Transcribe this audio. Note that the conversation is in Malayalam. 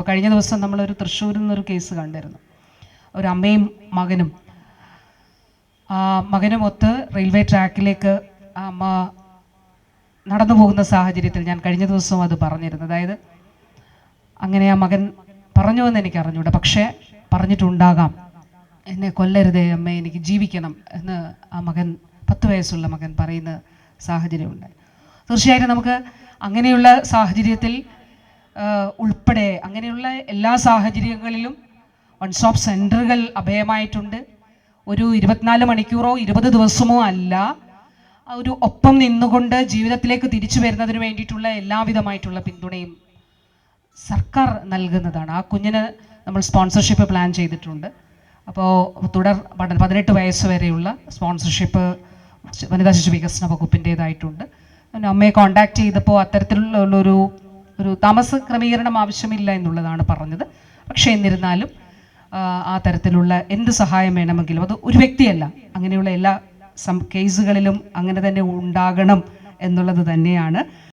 അപ്പോൾ കഴിഞ്ഞ ദിവസം നമ്മളൊരു തൃശ്ശൂരിൽ നിന്നൊരു കേസ് കണ്ടിരുന്നു. ഒരു അമ്മയും മകനും മകനുമൊത്ത് റെയിൽവേ ട്രാക്കിലേക്ക് അമ്മ നടന്നു പോകുന്ന സാഹചര്യത്തിൽ ഞാൻ കഴിഞ്ഞ ദിവസവും അത് പറഞ്ഞിരുന്നു. അതായത് അങ്ങനെ ആ മകൻ പറഞ്ഞു എന്ന് എനിക്ക് അറിഞ്ഞൂടാ, പക്ഷേ പറഞ്ഞിട്ടുണ്ടാകാം, എന്നെ കൊല്ലരുതേ അമ്മ, എനിക്ക് ജീവിക്കണം എന്ന് ആ മകൻ, 10 വയസ്സുള്ള മകൻ പറയുന്ന സാഹചര്യമുണ്ടായി. തീർച്ചയായിട്ടും നമുക്ക് അങ്ങനെയുള്ള സാഹചര്യത്തിൽ ഉൾപ്പെടെ അങ്ങനെയുള്ള എല്ലാ സാഹചര്യങ്ങളിലും വൺ സ്റ്റോപ്പ് സെൻറ്ററുകൾ അഭയമായിട്ടുണ്ട്. ഒരു 24 മണിക്കൂറോ 20 ദിവസമോ അല്ല, ഒരു ഒപ്പം നിന്നുകൊണ്ട് ജീവിതത്തിലേക്ക് തിരിച്ചു വരുന്നതിന് വേണ്ടിയിട്ടുള്ള എല്ലാവിധമായിട്ടുള്ള പിന്തുണയും സർക്കാർ നൽകുന്നതാണ്. ആ കുഞ്ഞിന് നമ്മൾ സ്പോൺസർഷിപ്പ് പ്ലാൻ ചെയ്തിട്ടുണ്ട്. അപ്പോൾ 18 വയസ്സ് വരെയുള്ള സ്പോൺസർഷിപ്പ് വനിതാ ശിശു വികസന വകുപ്പിൻ്റേതായിട്ടുണ്ട്. പിന്നെ അമ്മയെ കോൺടാക്റ്റ് ചെയ്തപ്പോൾ അത്തരത്തിലുള്ളൊരു താമസ ക്രമീകരണം ആവശ്യമില്ല എന്നുള്ളതാണ് പറഞ്ഞത്. പക്ഷേ എന്നിരുന്നാലും ആ തരത്തിലുള്ള എന്ത് സഹായം വേണമെങ്കിലും, അത് ഒരു വ്യക്തിയല്ല, അങ്ങനെയുള്ള എല്ലാ കേസുകളിലും അങ്ങനെ തന്നെ ഉണ്ടാകണം എന്നുള്ളത് തന്നെയാണ്